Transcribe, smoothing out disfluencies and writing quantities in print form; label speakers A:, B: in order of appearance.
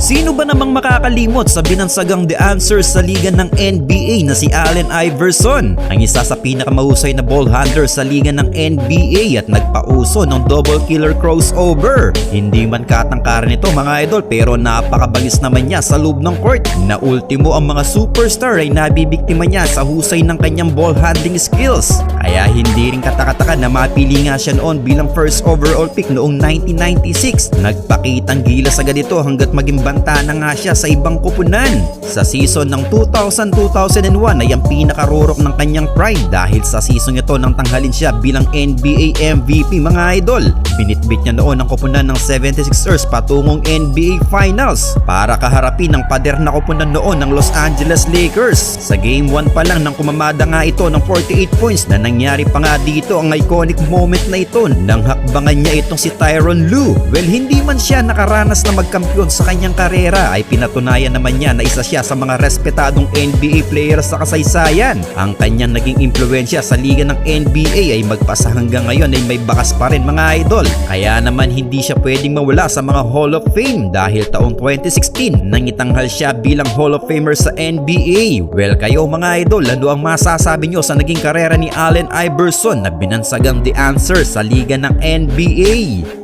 A: Sino ba namang makakalimot sa binansagang The Answer sa liga ng NBA na si Allen Iverson? Ang isa sa pinakamahusay na ball handler sa liga ng NBA at nagpauso ng double killer crossover. Hindi man katangkaran ito mga idol, pero napakabagis naman niya sa loob ng court. Na ultimo ang mga superstar ay nabibiktima niya sa husay ng kanyang ball handling skills. Kaya hindi rin katakataka na mapili nga siya noon bilang first overall pick noong 1996. Nagpakitang gilas agad ito hanggat maging banta na nga siya sa ibang kupunan. Sa season ng 2000-2001 ay ang pinakarurok ng kanyang prime dahil sa season ito nang tanghalin siya bilang NBA MVP mga idol. Binitbit niya noon ang kupunan ng 76ers patungong NBA Finals para kaharapin ang pader na kupunan noon ng Los Angeles Lakers. Sa Game 1 pa lang nang kumamada nga ito ng 48 points na nangyari pa nga dito ang iconic moment na ito nang hakbangan niya itong si Tyronn Lue. Well, hindi man siya nakaranas na magkampiyon sa kanyang karera ay pinatunayan naman niya na isa siya sa mga respetadong NBA player sa kasaysayan. Ang kanyang naging impluensya sa liga ng NBA ay magpasa hanggang ngayon ay may bakas pa rin mga idol. Kaya naman hindi siya pwedeng mawala sa mga Hall of Fame dahil taong 2016 nang itanghal siya bilang Hall of Famer sa NBA. Well, kayo mga idol, ano ang masasabi nyo sa naging karera ni Allen Iverson na binansagang The Answer sa liga ng NBA?